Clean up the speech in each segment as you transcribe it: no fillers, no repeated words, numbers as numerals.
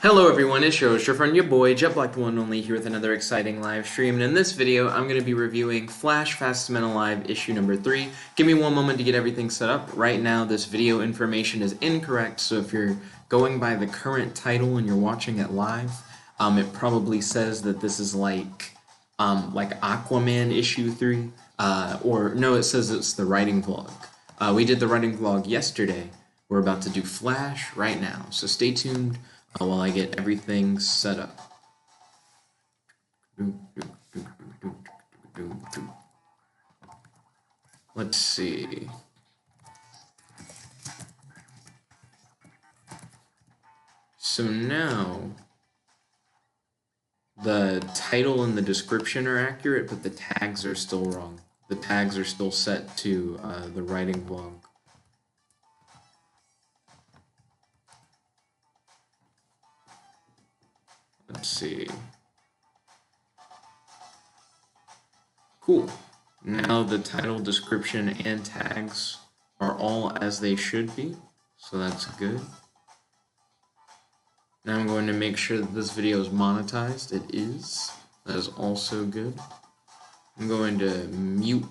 Hello everyone, it's your friend, your boy, Jet Black the One and Only, here with another exciting live stream, and in this video, I'm going to be reviewing Flash Fastest Man Alive issue number 3. Give me one moment to get everything set up. Right now, this video information is incorrect, so if you're going by the current title and you're watching it live, it probably says that this is like Aquaman issue 3, or no, it says it's the writing vlog. We did the writing vlog yesterday. We're about to do Flash right now, so stay tuned while I get everything set up. Let's see. So now, the title and the description are accurate, but the tags are still wrong. The tags are still set to the writing vlog. Let's see. Cool. Now the title, description, and tags are all as they should be, so that's good. Now I'm going to make sure that this video is monetized. It is. That is also good. I'm going to mute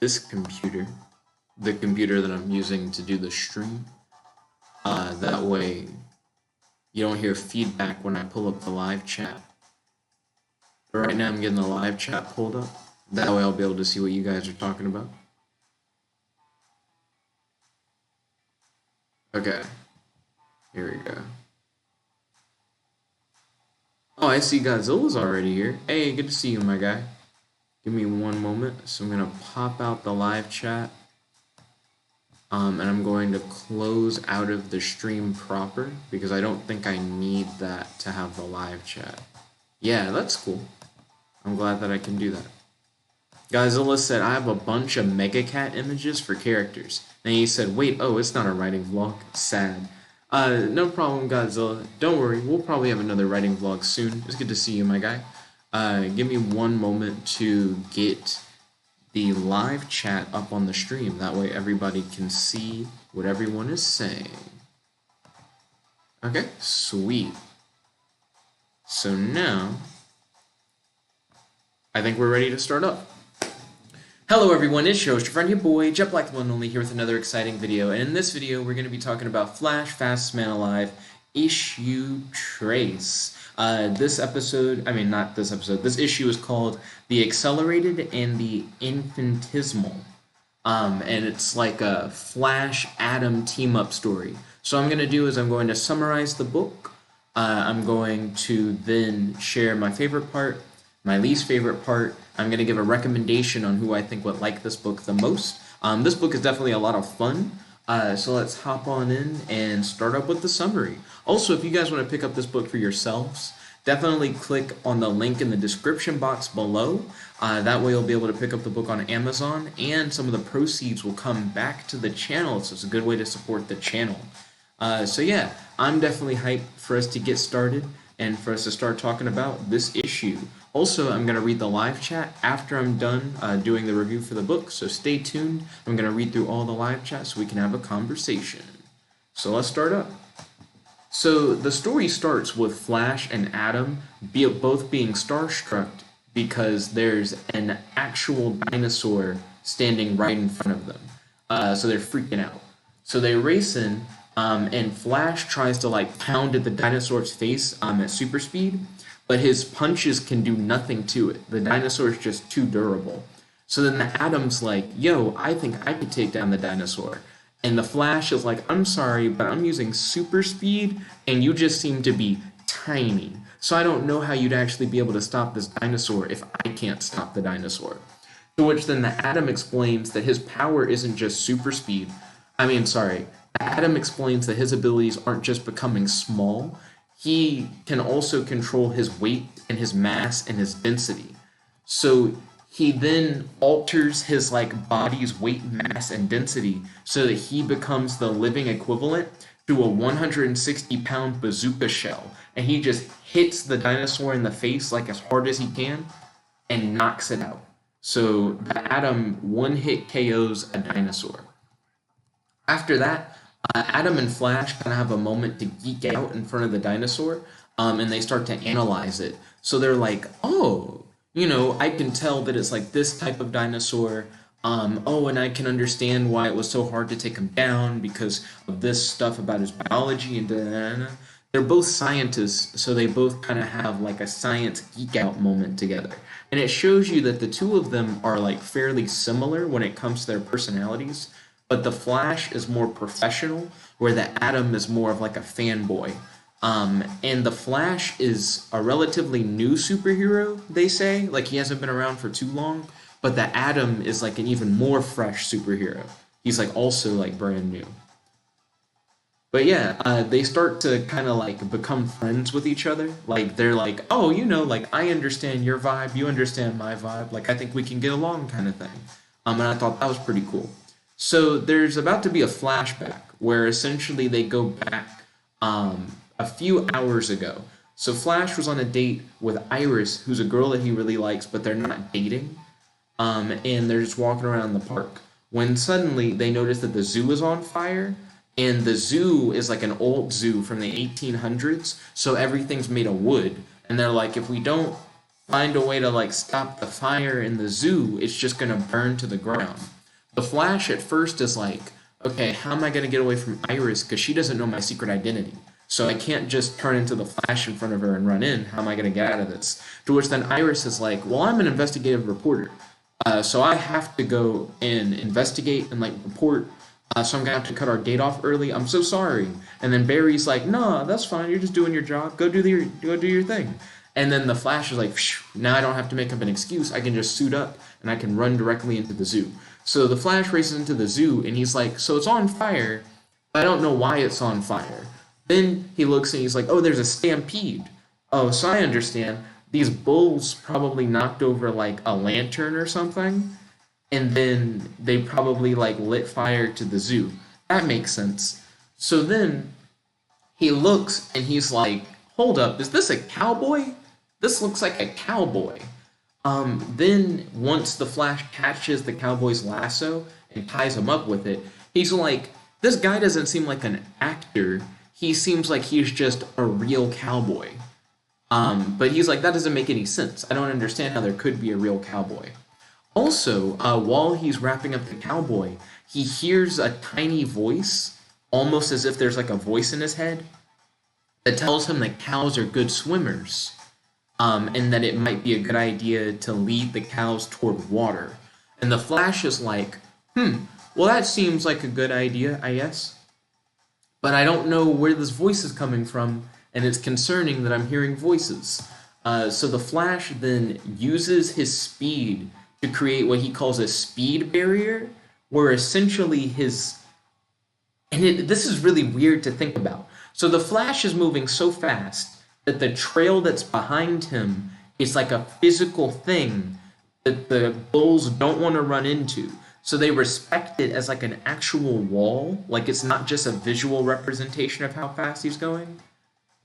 this computer, the computer that I'm using to do the stream. That way you don't hear feedback when I pull up the live chat. But right now I'm getting the live chat pulled up. That way I'll be able to see what you guys are talking about. Okay. Here we go. Oh, I see Godzilla's already here. Hey, good to see you, my guy. Give me one moment. So I'm going to pop out the live chat. And I'm going to close out of the stream proper because I don't think I need that to have the live chat. Yeah, that's cool. I'm glad that I can do that. Godzilla said, I have a bunch of Mega Cat images for characters. And he said, wait, oh, it's not a writing vlog. Sad. No problem, Godzilla. Don't worry, we'll probably have another writing vlog soon. It's good to see you, my guy. Give me one moment to get the live chat up on the stream. That way everybody can see what everyone is saying. Okay, sweet. So now, I think we're ready to start up. Hello everyone, it's your friend, your boy, Jet Black the One and Only, here with another exciting video. And in this video, we're going to be talking about Flash Fastest Man Alive issue trace. This issue is called The Accelerated and the Infinitesimal. And it's like a Flash Atom team-up story. So what I'm going to do is I'm going to summarize the book. I'm going to then share my favorite part, my least favorite part. I'm going to give a recommendation on who I think would like this book the most. This book is definitely a lot of fun. So let's hop on in and start up with the summary. Also, if you guys want to pick up this book for yourselves, definitely click on the link in the description box below. That way you'll be able to pick up the book on Amazon, and some of the proceeds will come back to the channel, so it's a good way to support the channel. So yeah, I'm definitely hyped for us to get started and for us to start talking about this issue. Also, I'm going to read the live chat after I'm done doing the review for the book, so stay tuned. I'm going to read through all the live chat so we can have a conversation. So let's start up. So the story starts with Flash and Atom both being starstruck because there's an actual dinosaur standing right in front of them. So they're freaking out. So they race in, and Flash tries to pound at the dinosaur's face at super speed, but his punches can do nothing to it. The dinosaur is just too durable. So then the Atom's like, yo, I think I could take down the dinosaur. And the Flash is like, I'm sorry, but I'm using super speed, and you just seem to be tiny. So I don't know how you'd actually be able to stop this dinosaur if I can't stop the dinosaur. To which then the Atom explains that his power isn't just super speed. The Atom explains that his abilities aren't just becoming small. He can also control his weight and his mass and his density. So he then alters his body's weight, mass, and density so that he becomes the living equivalent to a 160-pound bazooka shell. And he just hits the dinosaur in the face as hard as he can and knocks it out. So the Atom one-hit KOs a dinosaur. After that, Adam and Flash kind of have a moment to geek out in front of the dinosaur, and they start to analyze it. So they're like, oh, I can tell that it's like this type of dinosaur. Oh, and I can understand why it was so hard to take him down because of this stuff about his biology and da. They're both scientists, so they both kind of have like a science geek out moment together. And it shows you that the two of them are like fairly similar when it comes to their personalities, but the Flash is more professional, where the Atom is more of like a fanboy. And the Flash is a relatively new superhero, they say. Like, he hasn't been around for too long, but the Atom is like an even more fresh superhero. He's like also like brand new. But yeah, they start to kind of like become friends with each other. Like, they're like, oh, like, I understand your vibe, you understand my vibe. Like, I think we can get along, kind of thing. And I thought that was pretty cool. So there's about to be a flashback where essentially they go back a few hours ago. So Flash was on a date with Iris, who's a girl that he really likes, but they're not dating. And they're just walking around the park, when suddenly they notice that the zoo is on fire. And the zoo is like an old zoo from the 1800s, so everything's made of wood. And they're like, if we don't find a way to like stop the fire in the zoo, it's just gonna burn to the ground. The Flash at first is like, okay, how am I gonna get away from Iris, because she doesn't know my secret identity? So I can't just turn into the Flash in front of her and run in. How am I gonna get out of this? To which then Iris is like, well, I'm an investigative reporter, so I have to go and investigate and like report. So I'm gonna have to cut our date off early. I'm so sorry. And then Barry's like, "No, that's fine. You're just doing your job. Go do your thing." And then the Flash is like, phew, "Now I don't have to make up an excuse. I can just suit up and I can run directly into the zoo." So the Flash races into the zoo and he's like, "So it's on fire, but I don't know why it's on fire." Then he looks and he's like, "Oh, there's a stampede. Oh, so I understand. These bulls probably knocked over like a lantern or something." And then they probably like lit fire to the zoo. That makes sense. So then he looks and he's like, hold up, is this a cowboy? This looks like a cowboy. Then once the Flash catches the cowboy's lasso and ties him up with it, he's like, this guy doesn't seem like an actor. He seems like he's just a real cowboy. But he's like, that doesn't make any sense. I don't understand how there could be a real cowboy. Also, while he's wrapping up the cowboy, he hears a tiny voice, almost as if there's like a voice in his head, that tells him that cows are good swimmers, and that it might be a good idea to lead the cows toward water. And the Flash is like, well, that seems like a good idea, I guess. But I don't know where this voice is coming from, and it's concerning that I'm hearing voices. So the Flash then uses his speed to create what he calls a speed barrier, where essentially this is really weird to think about. So the Flash is moving so fast that the trail that's behind him is like a physical thing that the bulls don't want to run into. So they respect it as like an actual wall, like it's not just a visual representation of how fast he's going.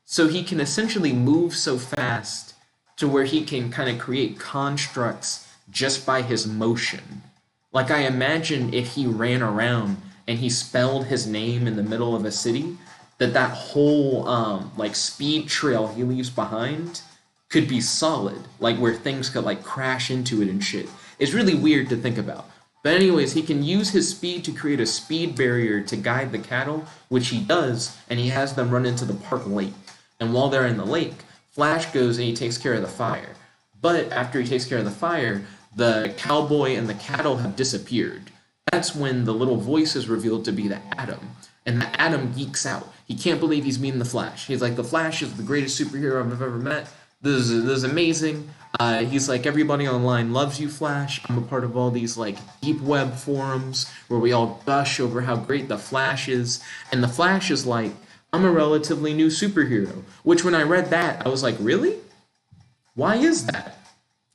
So he can essentially move so fast to where he can kind of create constructs just by his motion. Like, I imagine if he ran around and he spelled his name in the middle of a city, that whole like speed trail he leaves behind could be solid, like where things could like crash into it and shit. It's really weird to think about. But anyways, he can use his speed to create a speed barrier to guide the cattle, which he does, and he has them run into the park lake. And while they're in the lake, Flash goes and he takes care of the fire. But after he takes care of the fire, the cowboy and the cattle have disappeared. That's when the little voice is revealed to be the Atom. And the Atom geeks out. He can't believe he's meeting the Flash. He's like, the Flash is the greatest superhero I've ever met. This is amazing. He's like, everybody online loves you, Flash. I'm a part of all these like deep web forums where we all gush over how great the Flash is. And the Flash is like, I'm a relatively new superhero. Which when I read that, I was like, really? Why is that?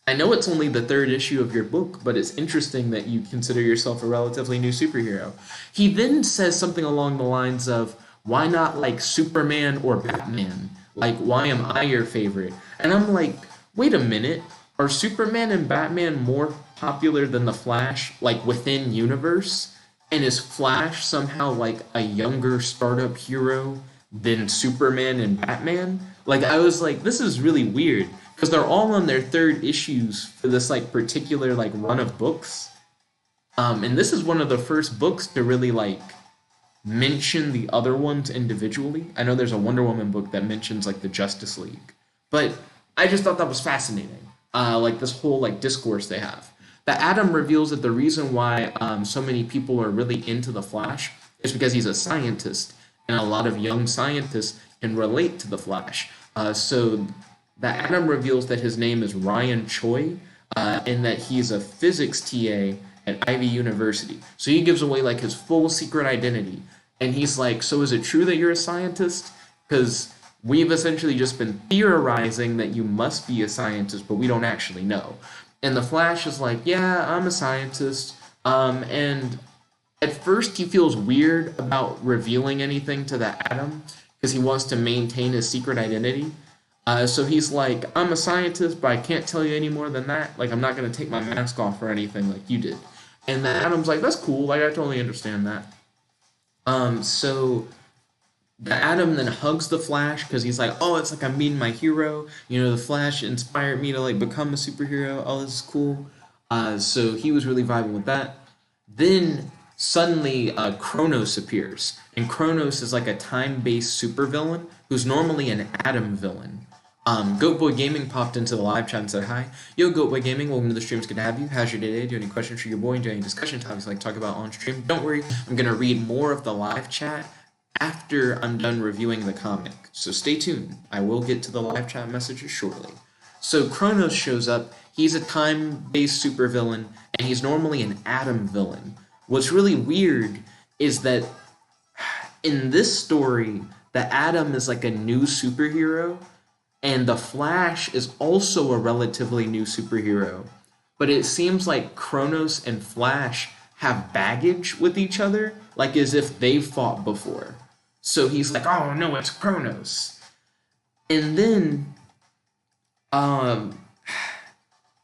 I know it's only the 3rd issue of your book, but it's interesting that you consider yourself a relatively new superhero. He then says something along the lines of, why not like Superman or Batman? Like, why am I your favorite? And I'm like, wait a minute, are Superman and Batman more popular than the Flash, like within universe? And is Flash somehow like a younger startup hero than Superman and Batman? Like I was like, this is really weird because they're all on their third issues for this like particular like run of books. And this is one of the first books to really like mention the other ones individually. I know there's a Wonder Woman book that mentions like the Justice League, but I just thought that was fascinating. Like this whole like discourse they have. The Atom reveals that the reason why so many people are really into the Flash is because he's a scientist, and a lot of young scientists can relate to the Flash. So the Atom reveals that his name is Ryan Choi, and that he's a physics TA at Ivy University. So he gives away like his full secret identity. And he's like, so is it true that you're a scientist? Because we've essentially just been theorizing that you must be a scientist, but we don't actually know. And the Flash is like, yeah, I'm a scientist. And at first he feels weird about revealing anything to the Atom because he wants to maintain his secret identity. So he's like, I'm a scientist, but I can't tell you any more than that. Like, I'm not going to take my mask off or anything like you did. And the Atom's like, that's cool. Like, I totally understand that. So the Atom then hugs the Flash because he's like, oh, it's like I'm meeting my hero. You know, the Flash inspired me to, like, become a superhero. Oh, this is cool. So he was really vibing with that. Then suddenly Kronos appears. And Kronos is like a time-based supervillain who's normally an Atom villain. Goatboy Gaming popped into the live chat and said, hi. Yo, Goatboy Gaming, welcome to the stream. It's good to have you. How's your day today? Do you have any questions for your boy? Do you have any discussion topics like talk about on stream? Don't worry, I'm going to read more of the live chat after I'm done reviewing the comic. So stay tuned. I will get to the live chat messages shortly. So Kronos shows up. He's a time-based supervillain, and he's normally an Atom villain. What's really weird is that in this story, the Atom is like a new superhero, and the Flash is also a relatively new superhero. But it seems like Kronos and Flash have baggage with each other, like as if they've fought before. So he's like, oh no, it's Kronos. And then,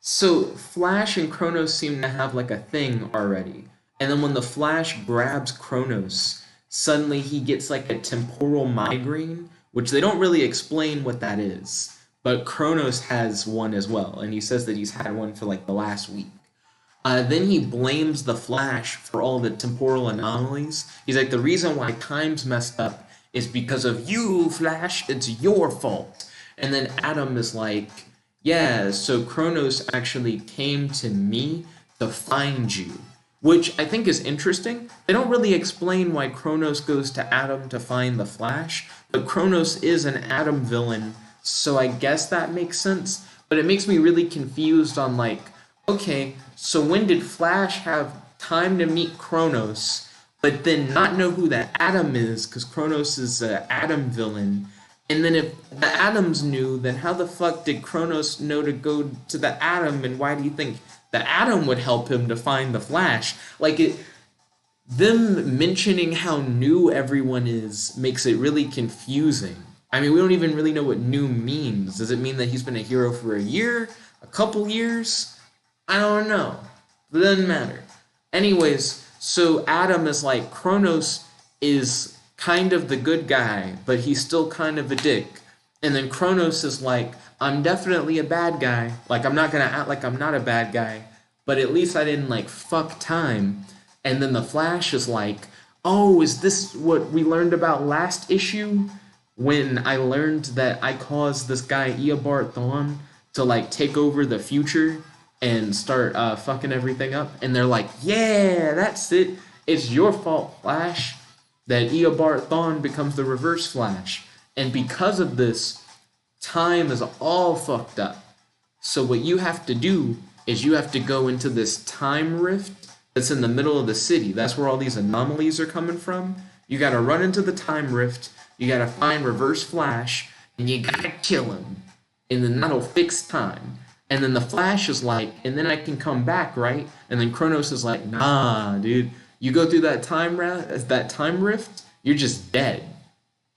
so Flash and Kronos seem to have like a thing already. And then when the Flash grabs Kronos, suddenly he gets like a temporal migraine, which they don't really explain what that is. But Kronos has one as well, and he says that he's had one for like the last week. Then he blames the Flash for all the temporal anomalies. He's like, the reason why time's messed up is because of you, Flash. It's your fault. And then Atom is like, yeah, so Kronos actually came to me to find you. Which I think is interesting. They don't really explain why Kronos goes to Atom to find the Flash, but Kronos is an Atom villain, so I guess that makes sense. But it makes me really confused on like, okay, so when did Flash have time to meet Kronos, but then not know who the Atom is, because Kronos is an Atom villain? And then if the Atoms knew, then how the fuck did Kronos know to go to the Atom, and why do you think the Atom would help him to find the Flash? Like, them mentioning how new everyone is makes it really confusing. I mean, we don't even really know what new means. Does it mean that he's been a hero for a year? A couple years? I don't know. It doesn't matter. Anyways, so Atom is like, Kronos is kind of the good guy, but he's still kind of a dick. And then Kronos is like, I'm definitely a bad guy. Like, I'm not gonna act like I'm not a bad guy, but at least I didn't, like, fuck time. And then the Flash is like, oh, is this what we learned about last issue? When I learned that I caused this guy Eobard Thawne to, like, take over the future and start fucking everything up. And they're like, yeah, that's it. It's your fault, Flash, that Eobard Thawne becomes the Reverse Flash. And because of this, time is all fucked up. So what you have to do is you have to go into this time rift that's in the middle of the city. That's where all these anomalies are coming from. You gotta run into the time rift, you gotta find Reverse Flash, and you gotta kill him. And then that'll fix time. And then the Flash is like, and then I can come back, right? And then Kronos is like, nah, dude. You go through that time rift, you're just dead.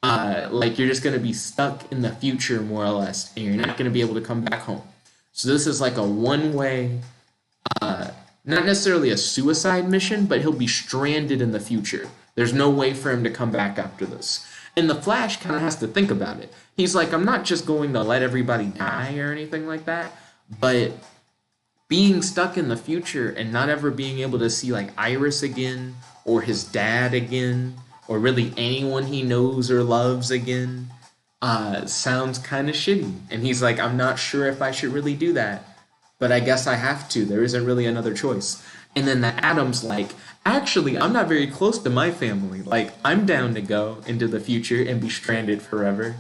Like, you're just going to be stuck in the future, more or less, and you're not going to be able to come back home. So this is like a one-way not necessarily a suicide mission, but he'll be stranded in the future. There's no way for him to come back after this. And the Flash kind of has to think about it. He's like, I'm not just going to let everybody die or anything like that, but being stuck in the future and not ever being able to see like Iris again or his dad again or really anyone he knows or loves again sounds kind of shitty. And he's like, I'm not sure if I should really do that, but I guess I have to. There isn't really another choice. And then the Atom's like, actually, I'm not very close to my family. Like, I'm down to go into the future and be stranded forever.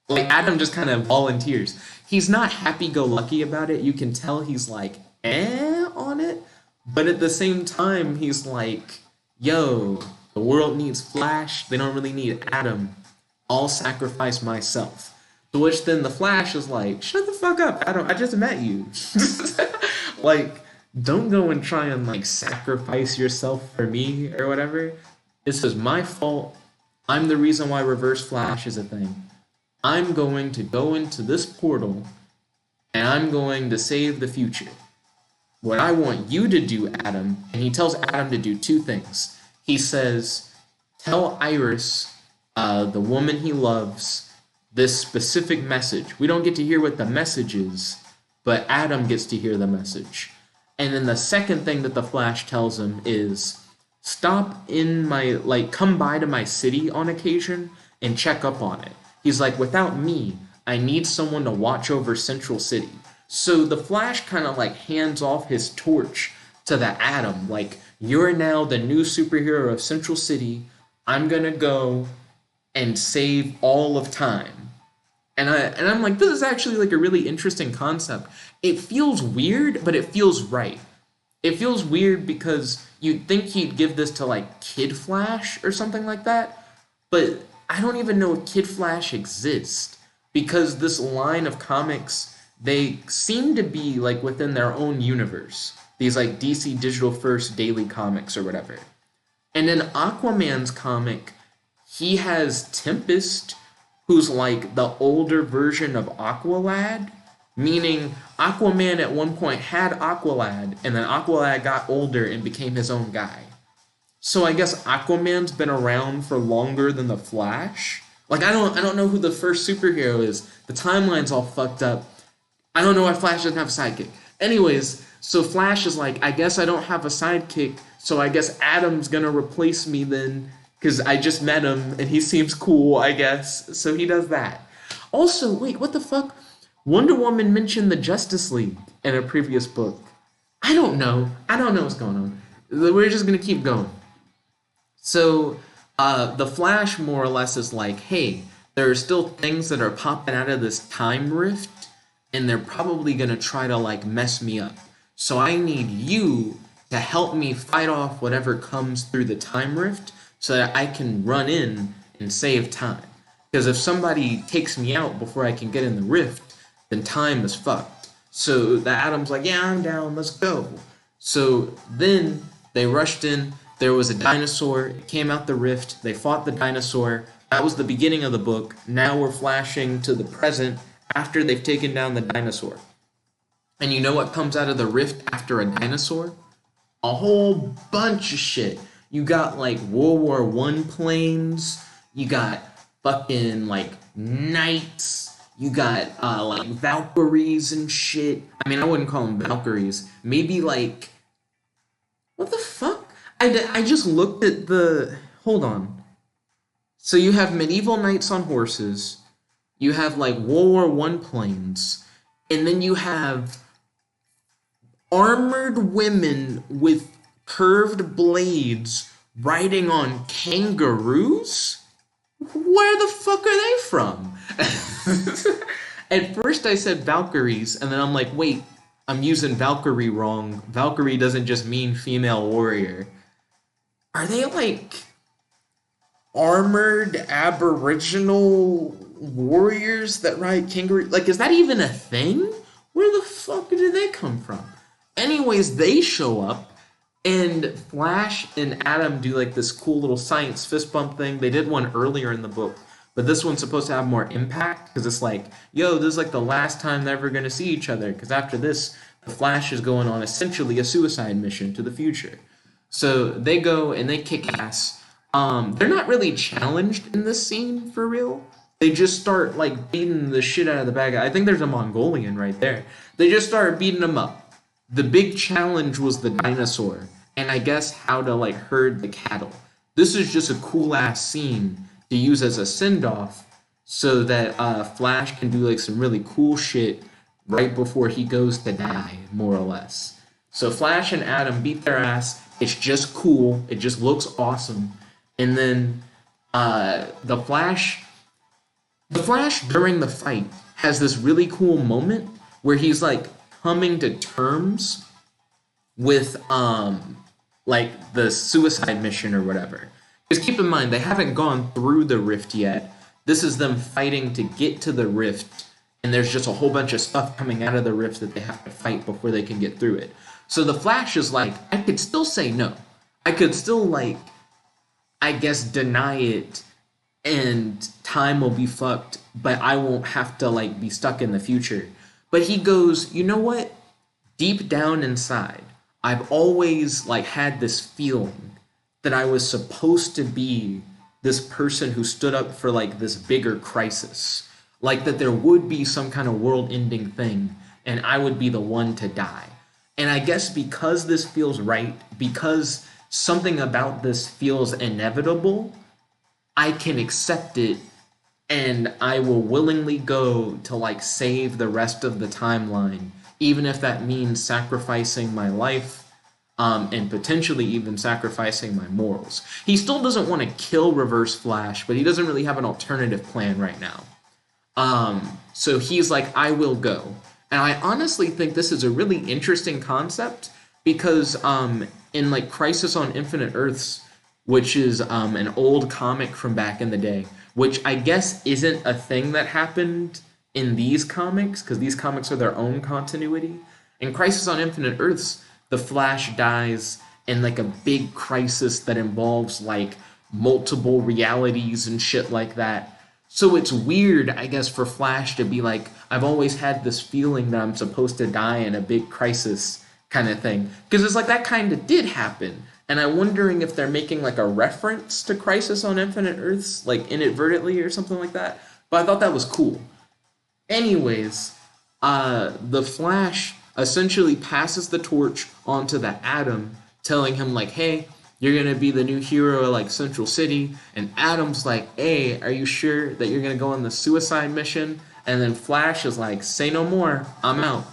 Like, Adam just kind of volunteers. He's not happy-go-lucky about it. You can tell he's like, on it. But at the same time, he's like, yo, the world needs Flash. They don't really need Adam. I'll sacrifice myself. To which then the Flash is like, shut the fuck up, Adam. I just met you. Like, don't go and try and, like, sacrifice yourself for me or whatever. This is my fault. I'm the reason why Reverse Flash is a thing. I'm going to go into this portal and I'm going to save the future. What I want you to do, Adam, and he tells Adam to do two things. He says, tell Iris, the woman he loves, this specific message. We don't get to hear what the message is, but Adam gets to hear the message. And then the second thing that the Flash tells him is, stop in my, like, come by to my city on occasion and check up on it. He's like, without me, I need someone to watch over Central City. So the Flash kind of like hands off his torch to the Atom. Like, you're now the new superhero of Central City. I'm gonna go and save all of time. And I'm like, this is actually like a really interesting concept. It feels weird, but it feels right. It feels weird because you'd think he'd give this to like Kid Flash or something like that. But I don't even know if Kid Flash exists, because this line of comics, they seem to be like within their own universe. These like DC Digital First daily comics or whatever. And in Aquaman's comic, he has Tempest, who's like the older version of Aqualad, meaning Aquaman at one point had Aqualad, and then Aqualad got older and became his own guy. So I guess Aquaman's been around for longer than the Flash. Like, I don't know who the first superhero is. The timeline's all fucked up. I don't know why Flash doesn't have a sidekick. Anyways, so Flash is like, I guess I don't have a sidekick, so I guess Adam's gonna replace me then, because I just met him and he seems cool, I guess. So he does that. Also, wait, what the fuck? Wonder Woman mentioned the Justice League in a previous book. I don't know what's going on. We're just gonna keep going. So the Flash more or less is like, hey, there are still things that are popping out of this time rift, and they're probably going to try to like mess me up. So I need you to help me fight off whatever comes through the time rift so that I can run in and save time. Because if somebody takes me out before I can get in the rift, then time is fucked. So the Atom's like, yeah, I'm down, let's go. So then they rushed in. There was a dinosaur, it came out the rift, they fought the dinosaur. That was the beginning of the book. Now we're flashing to the present after they've taken down the dinosaur. And you know what comes out of the rift after a dinosaur? A whole bunch of shit. You got like World War I planes, you got fucking like knights, you got like Valkyries and shit. I mean, I wouldn't call them Valkyries. Maybe like, what the fuck? I just looked at the... Hold on. So you have medieval knights on horses. You have, like, World War I planes. And then you have armored women with curved blades riding on kangaroos? Where the fuck are they from? At first I said Valkyries, and then I'm like, wait, I'm using Valkyrie wrong. Valkyrie doesn't just mean female warrior. Are they like armored aboriginal warriors that ride kangaroo? Like, is that even a thing? Where the fuck did they come from? Anyways, they show up, and Flash and Atom do like this cool little science fist bump thing. They did one earlier in the book, but this one's supposed to have more impact because it's like, yo, this is like the last time they're ever gonna see each other. Because after this, the Flash is going on essentially a suicide mission to the future. So they go and they kick ass. They're not really challenged in this scene for real. They just start like beating the shit out of the bad guy. I think there's a Mongolian right there. They just start beating him up. The big challenge was the dinosaur, and I guess how to like herd the cattle. This is just a cool ass scene to use as a send off, so that Flash can do like some really cool shit right before he goes to die, more or less. So Flash and Adam beat their ass. It's just cool. It just looks awesome. And then the Flash during the fight has this really cool moment where he's like coming to terms with like the suicide mission or whatever. Because keep in mind, they haven't gone through the rift yet. This is them fighting to get to the rift, and there's just a whole bunch of stuff coming out of the rift that they have to fight before they can get through it. So the Flash is like, I could still say no. I could still like, I guess, deny it, and time will be fucked, but I won't have to like be stuck in the future. But he goes, you know what? Deep down inside, I've always like had this feeling that I was supposed to be this person who stood up for like this bigger crisis. Like that there would be some kind of world-ending thing, and I would be the one to die. And I guess because this feels right, because something about this feels inevitable, I can accept it, and I will willingly go to like save the rest of the timeline, even if that means sacrificing my life, and potentially even sacrificing my morals. He still doesn't want to kill Reverse Flash, but he doesn't really have an alternative plan right now. So he's like, I will go. And I honestly think this is a really interesting concept because in like Crisis on Infinite Earths, which is an old comic from back in the day, which I guess isn't a thing that happened in these comics, because these comics are their own continuity. In Crisis on Infinite Earths, the Flash dies in like a big crisis that involves like multiple realities and shit like that. So it's weird, I guess, for Flash to be like, I've always had this feeling that I'm supposed to die in a big crisis kind of thing. Because it's like that kind of did happen. And I'm wondering if they're making like a reference to Crisis on Infinite Earths, like inadvertently or something like that. But I thought that was cool. Anyways, the Flash essentially passes the torch onto the Atom, telling him like, hey, you're gonna be the new hero of like Central City. And Adam's like, hey, are you sure that you're gonna go on the suicide mission? And then Flash is like, say no more, I'm out.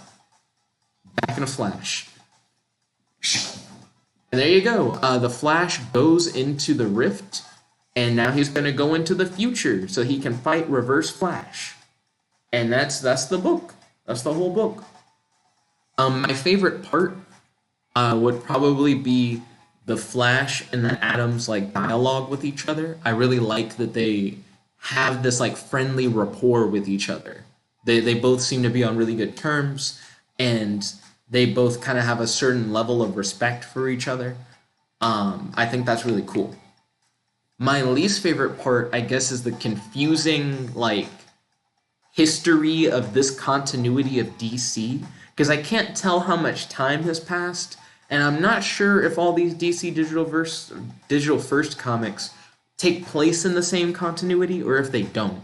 Back in a flash. And there you go. The Flash goes into the rift, and now he's gonna go into the future so he can fight Reverse Flash. And that's the book. That's the whole book. My favorite part would probably be the Flash and the Atom's like dialogue with each other. I really like that they have this like friendly rapport with each other. They both seem to be on really good terms, and they both kind of have a certain level of respect for each other. I think that's really cool. My least favorite part, I guess, is the confusing like history of this continuity of DC, because I can't tell how much time has passed, and I'm not sure if all these DC Digital First comics take place in the same continuity or if they don't.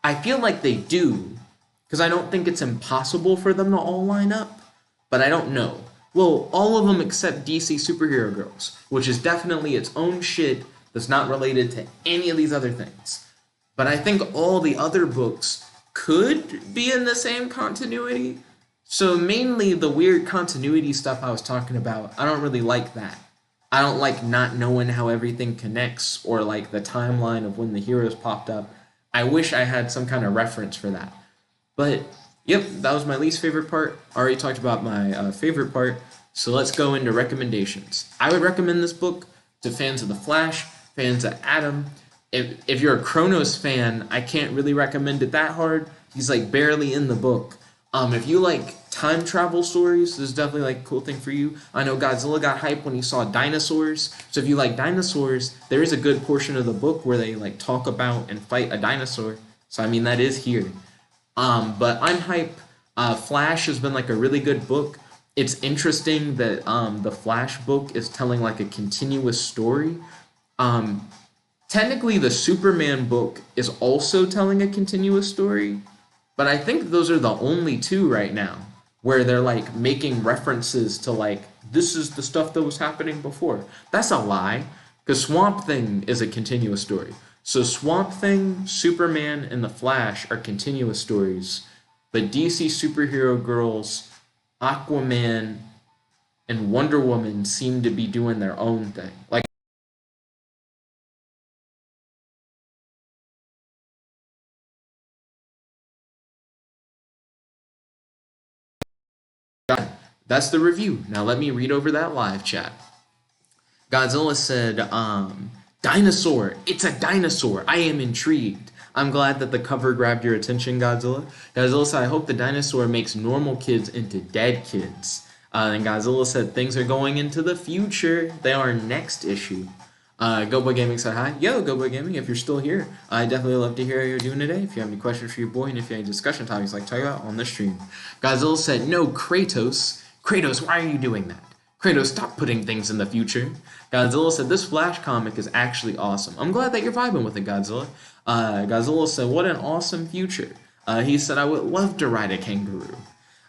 I feel like they do, because I don't think it's impossible for them to all line up, but I don't know. Well, all of them except DC Superhero Girls, which is definitely its own shit that's not related to any of these other things. But I think all the other books could be in the same continuity. So mainly the weird continuity stuff I was talking about, I don't really like that. I don't like not knowing how everything connects or like the timeline of when the heroes popped up. I wish I had some kind of reference for that. But yep, that was my least favorite part. I already talked about my favorite part. So let's go into recommendations. I would recommend this book to fans of The Flash, fans of Atom. If you're a Kronos fan, I can't really recommend it that hard. He's like barely in the book. If you like time travel stories, this is definitely like a cool thing for you. I know Godzilla got hyped when he saw dinosaurs. So if you like dinosaurs, there is a good portion of the book where they like talk about and fight a dinosaur. So I mean, that is here. But I'm hype. Flash has been like a really good book. It's interesting that the Flash book is telling like a continuous story. Um, Technically, the Superman book is also telling a continuous story, but I think those are the only two right now where they're like making references to like this is the stuff that was happening before. That's a lie, because Swamp Thing is a continuous story. So Swamp Thing, Superman, and the Flash are continuous stories, but DC superhero girls, Aquaman, and Wonder Woman seem to be doing their own thing. Like, that's the review. Now let me read over that live chat. Godzilla said, dinosaur. It's a dinosaur. I am intrigued. I'm glad that the cover grabbed your attention, Godzilla. Godzilla said, I hope the dinosaur makes normal kids into dead kids. And Godzilla said, things are going into the future. They are next issue. GoBoy Gaming said hi. Yo, GoBoy Gaming, if you're still here, I definitely love to hear how you're doing today. If you have any questions for your boy, and if you have any discussion topics like talk about on the stream. Godzilla said, no, Kratos. Kratos, why are you doing that? Kratos, stop putting things in the future. Godzilla said, this Flash comic is actually awesome. I'm glad that you're vibing with it, Godzilla. Godzilla said, what an awesome future. He said, I would love to ride a kangaroo.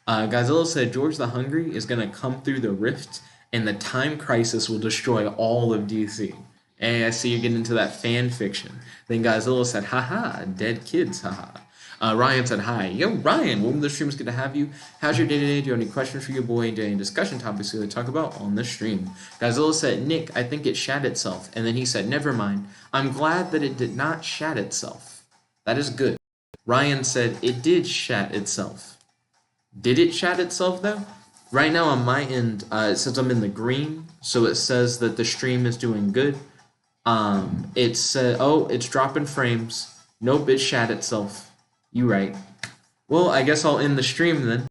Godzilla said, George the Hungry is going to come through the rift, and the time crisis will destroy all of DC. Hey, I see you're getting into that fan fiction. Then Godzilla said, haha, dead kids, haha. Ryan said, hi. Yo, Ryan, welcome to the stream. It's good to have you. How's your day today? Do you have any questions for your boy? Do you have any discussion topics to talk about on the stream? Godzilla said, Nick, I think it shat itself. And then he said, never mind. I'm glad that it did not shat itself. That is good. Ryan said, it did shat itself. Did it shat itself, though? Right now on my end, it says I'm in the green, so it says that the stream is doing good. It said, oh, it's dropping frames. Nope, it shat itself. You right. Well, I guess I'll end the stream then.